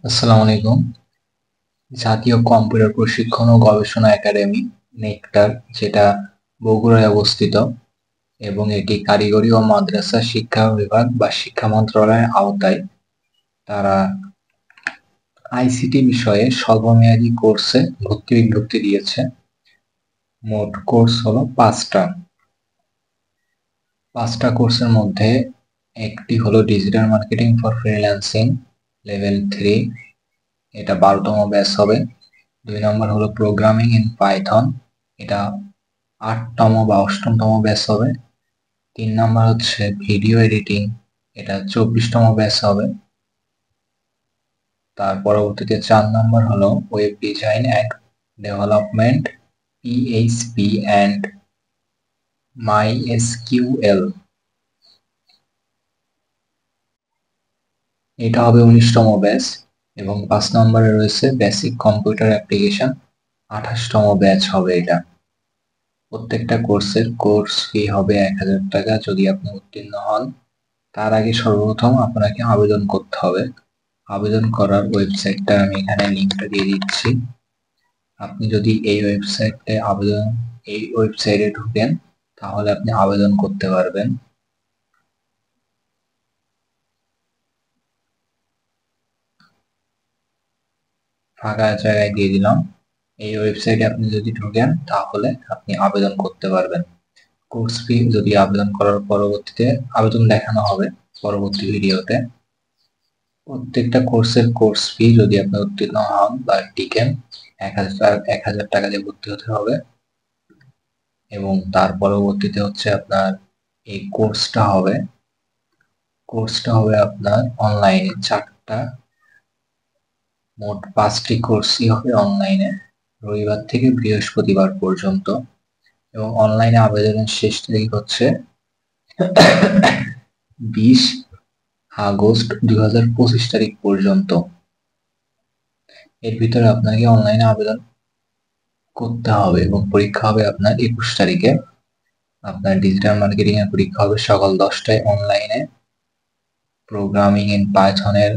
আসসালামু আলাইকুম। জাতীয় কম্পিউটার প্রশিক্ষণ ও গবেষণা একাডেমি নেকটার, যেটা বগুড়ায় অবস্থিত এবং এটি কারিগরি ও মাদ্রাসা শিক্ষা বিভাগ বা শিক্ষা মন্ত্রণালয়ের আওতায়। তারা আইসিটি বিষয়ে স্বল্পমেয়াদী কোর্সে ভর্তি বিজ্ঞপ্তি দিয়েছে। মোট কোর্স হলো পাঁচটা কোর্সের মধ্যে একটি হলো digital marketing for freelancing level 3, এটা 12তম ব্যাচ হবে। 2 নম্বর হলো প্রোগ্রামিং ইন পাইথন, এটা 8তম বা 8মতম ব্যাচ হবে। 3 নম্বর হচ্ছে ভিডিও এডিটিং, এটা 24তম ব্যাচ হবে। তার পরবর্তীতে 4 নম্বর হলো web design and development, PHP and MySQL, এটা হবে 19তম ব্যাচ। এবং 5 নম্বরে রয়েছে বেসিক কম্পিউটার অ্যাপ্লিকেশন, 28তম ব্যাচ হবে এটা। প্রত্যেকটা কোর্সের কোর্স ফি হবে 1000 টাকা যদি আপনি উত্তীর্ণ হন। তার আগে সর্বপ্রথম আপনাকে আবেদন করতে হবে। আবেদন করার ওয়েবসাইটটা আমি এখানে লিঙ্কটা দিয়ে দিচ্ছি। আপনি যদি এই ওয়েবসাইটে ঢুকেন তাহলে আপনি আবেদন করতে পারবেন। ফাঁকা জায়গায় দিয়ে দিলাম। এই ওয়েবসাইটে আপনি যদি ঢুকেন তাহলে আপনি আবেদন করতে পারবেন। কোর্স ফি যদি আবেদন করার পরবর্তীতে আবেদন দেখানো হবে পরবর্তী ভিডিওতে। প্রত্যেকটা কোর্সের কোর্স ফি যদি আপনি উত্তীর্ণ হন বা টিকেন 1000 টাকা দিয়ে ভর্তি হতে হবে। এবং তার পরবর্তীতে হচ্ছে আপনার এই কোর্সটা হবে আপনার অনলাইনে 4টা, মোট 5টি কোর্সই হবে অনলাইনে, রবিবার থেকে বৃহস্পতিবার পর্যন্ত। এবং অনলাইনে আবেদনের শেষ তারিখ হচ্ছে 20 আগস্ট 2025 তারিখ পর্যন্ত। এর ভিতরে আপনাকে অনলাইনে আবেদন করতে হবে এবং পরীক্ষা হবে আপনার 21 তারিখে। আপনার ডিজিটাল মার্কেটিং এর পরীক্ষা হবে সকাল 10টায় অনলাইনে। প্রোগ্রামিং ইন পাইথনের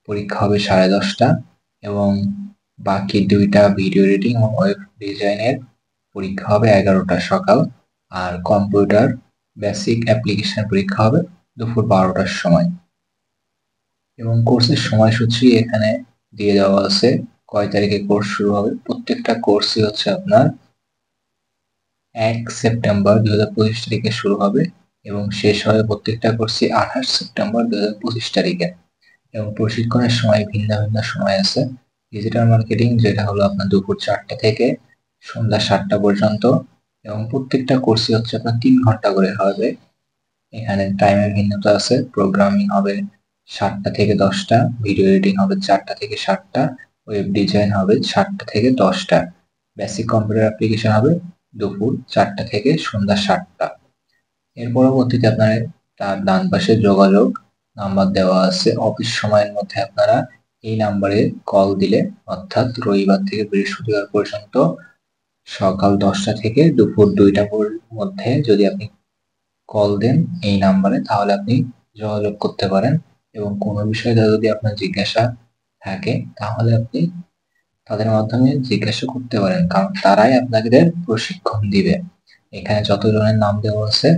পরীক্ষা হবে 10:30টা এবং বাকি 2টা ভিডিও এডিটিং এবং ওয়েব ডিজাইনের পরীক্ষা হবে 11টা সকাল। আর কম্পিউটার বেসিক অ্যাপ্লিকেশন পরীক্ষা হবে দুপুর 12টার সময়। এবং কোর্সের সময়সূচি এখানে দিয়ে দেওয়া আছে, কয় তারিখে কোর্স শুরু হবে। প্রত্যেকটা কোর্সই হচ্ছে আপনার 1 সেপ্টেম্বর 2025 তারিখে শুরু হবে এবং শেষ হবে প্রত্যেকটা কোর্সই 28 সেপ্টেম্বর 2025 তারিখে। এবং প্রশিক্ষণের সময় ভিন্ন ভিন্ন সময় আছে। ডিজিটাল মার্কেটিং যেটা হলো আপনার দুপুর 4টা থেকে সন্ধ্যা 7টা পর্যন্ত এবং প্রত্যেকটা কোর্সই হচ্ছে আপনার 3 ঘন্টা করে হবে। এখানে টাইমের ভিন্নতা আছে। প্রোগ্রামিং হবে 7টা থেকে 10টা, ভিডিও এডিটিং হবে 4টা থেকে 7টা, ওয়েব ডিজাইন হবে 7টা থেকে 10টা, বেসিক কম্পিউটার অ্যাপ্লিকেশন হবে দুপুর 4টা থেকে সন্ধ্যা 7টা। এর পরবর্তীতে আপনার তার ডান পাশে যোগাযোগ নাম্বার দেওয়া আছে। অফিস সময়ের মধ্যে আপনারা এই নাম্বারে কল দিলে, অর্থাৎ রবিবার থেকে বৃহস্পতিবার পর্যন্ত সকাল 10টা থেকে দুপুর 2টার মধ্যে যদি আপনি কল দেন এই নাম্বারে, তাহলে আপনি যোগাযোগ করতে পারেন। এবং কোনো বিষয়ে যদি আপনার জিজ্ঞাসা থাকে তাহলে আপনি তাদের মাধ্যমে জিজ্ঞাসা করতে পারেন, কারণ তারাই আপনাদের প্রশিক্ষণ দিবে। এখানে যতজনের নাম দেওয়া আছে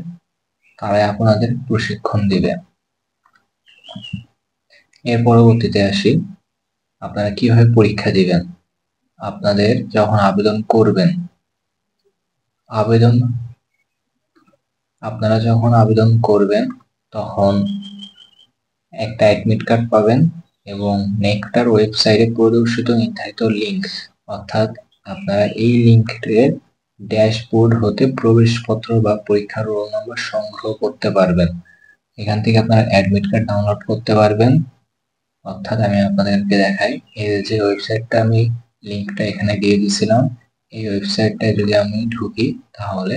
তারাই আপনাদের প্রশিক্ষণ দিবে। এর পরবর্তীতে আসি, আপনারা কিভাবে পরীক্ষা দিবেন। আপনাদের যখন আবেদন করবেন, আপনারা যখন আবেদন করবেন তখন একটা অ্যাডমিট কার্ড পাবেন এবং নেকটার ওয়েবসাইটে প্রদর্শিত নির্ধারিত লিঙ্ক, অর্থাৎ আপনারা এই লিঙ্কের ড্যাশবোর্ড হতে প্রবেশপত্র বা পরীক্ষার রোল নম্বর সংগ্রহ করতে পারবেন। এখান থেকে আপনারা অ্যাডমিট কার্ড ডাউনলোড করতে পারবেন। অর্থাৎ আমি আপনাদেরকে দেখাই, এই যে ওয়েবসাইটটা আমি লিঙ্কটা এখানে দিয়ে দিয়েছিলাম, এই ওয়েবসাইটটায় যদি আমি ঢুকি তাহলে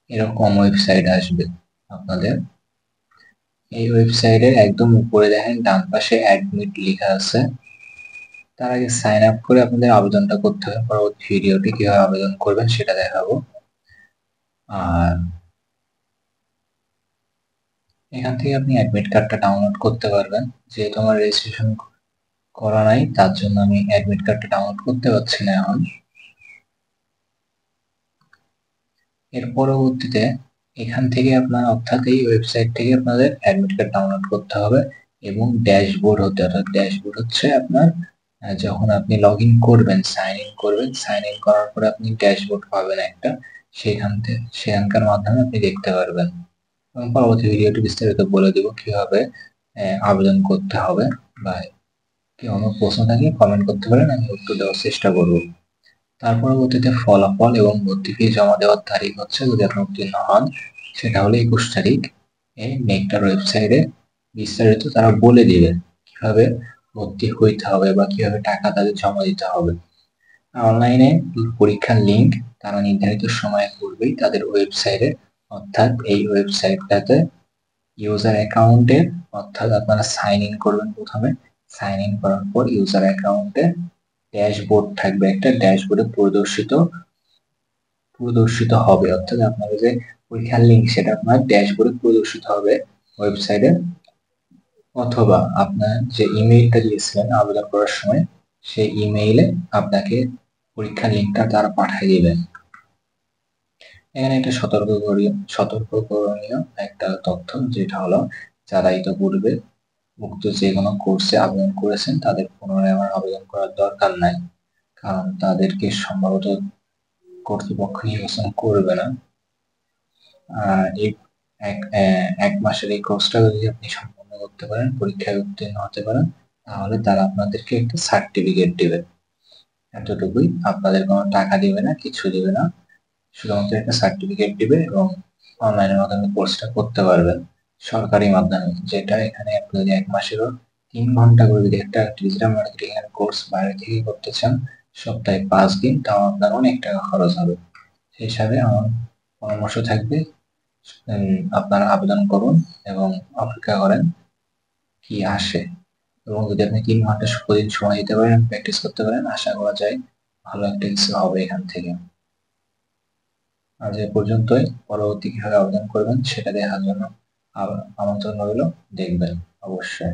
এরকম ওয়েবসাইট আসবে আপনাদের। এই ওয়েবসাইটের একদম উপরে দেখেন ডান পাশে অ্যাডমিট লেখা আছে। তার আগে সাইন আপ করে আপনাদের আবেদনটা করতে হবে। পরবর্তী ভিডিওটি কিভাবে আবেদন করবেন সেটা দেখাবো। আর এখান থেকে আপনি অ্যাডমিট কার্ডটা ডাউনলোড করতে পারবেন। যেহেতু আমার রেজিস্ট্রেশন করা নাই, তার জন্য আমি অ্যাডমিট কার্ডটা ডাউনলোড করতে পারছি না এখন। এর পরবর্তীতে এখান থেকে আপনার, অর্থাৎ এই ওয়েবসাইট থেকে আপনাদের অ্যাডমিট কার্ড ডাউনলোড করতে হবে এবং ড্যাশবোর্ড হতে, অর্থাৎ ড্যাশবোর্ড হচ্ছে আপনার যখন আপনি লগ ইন করবেন, সাইন ইন করবেন, সাইন ইন করার পরে আপনি ড্যাশবোর্ড পাবেন একটা, সেখানকার মাধ্যমে আপনি দেখতে পারবেন। এবং পরবর্তী ভিডিওটি বিস্তারিত বলে দেব কিভাবে আবেদন করতে হবে, বা কি কোনো প্রশ্ন থাকলে কমেন্ট করতে পারেন, আমি উত্তর দেওয়ার চেষ্টা করব। তার পরবর্তীতে ফলাফল এবং ভর্তি ফি জমা দেওয়ার তারিখ হচ্ছে, যদি আপনি উত্তীর্ণ হন, সেটা হলো 21 তারিখ। এই নেকটার ওয়েবসাইটে বিস্তারিত তারা বলে দিবে কিভাবে ভর্তি হইতে হবে বা কিভাবে টাকা তাদের জমা দিতে হবে। অনলাইনে পরীক্ষার লিঙ্ক তারা নির্ধারিত সময় পূর্বেই তাদের ওয়েবসাইটে, অর্থাৎ এই ওয়েবসাইটটাতে ইউজার অ্যাকাউন্টে, অর্থাৎ আপনারা সাইন ইন করবেন প্রথমে, সাইন ইন করার পর ইউজার অ্যাকাউন্টে ড্যাশবোর্ড থাকবে, একটা ড্যাশবোর্ডে প্রদর্শিত হবে, অর্থাৎ আপনাদের যে পরীক্ষার লিঙ্ক সেটা আপনার ড্যাশবোর্ডে প্রদর্শিত হবে ওয়েবসাইটে, অথবা আপনার যে ইমেইলটা দিয়েছিলেন আবেদন করার সময় সেই ইমেইলে আপনাকে পরীক্ষার লিঙ্কটা তারা পাঠিয়ে দিবেন। এখানে একটা সতর্ক করণীয় একটা তথ্য, যেটা হলো যারা ইতিপূর্বে উক্ত যে কোনো কোর্সে আবেদন করেছেন তাদের পুনরায় আমার আবেদন করার দরকার নাই, কারণ তাদেরকে সম্ভবত কর্তৃপক্ষ নির্বাচন করবে না। এই এক মাসের এই কোর্সটা যদি আপনি সম্পন্ন করতে পারেন, পরীক্ষায় উত্তীর্ণ হতে পারেন, তাহলে তারা আপনাদেরকে একটা সার্টিফিকেট দিবে। এতটুকুই, আপনাদের কোনো টাকা দিবে না, কিছু দিবে না, শুধুমাত্র একটা সার্টিফিকেট দিবে এবং অনলাইনের মাধ্যমে কোর্সটা করতে পারবেন সরকারি মাধ্যমে। যেটা এখানে আপনি যদি 1 মাসেরও 3 ঘন্টা করে যদি একটা ডিজিটাল মার্কেটিং এর কোর্স বাইরে থেকে করতে চান, সপ্তাহে 5 দিন, তাও আপনার অনেক টাকা খরচ হবে। সেই হিসাবে আমার পরামর্শ থাকবে, আপনারা আবেদন করুন এবং অপেক্ষা করেন কি আসে। এবং যদি আপনি 3 ঘন্টা প্রতিদিন সময় দিতে পারেন, প্র্যাকটিস করতে পারেন, আশা করা যায় ভালো একটা কিছু হবে এখান থেকে। আজ এ পর্যন্তই। পরবর্তী কিভাবে আবেদন করবেন সেটা দেখার জন্য আমন্ত্রণ রইল, দেখবেন অবশ্যই।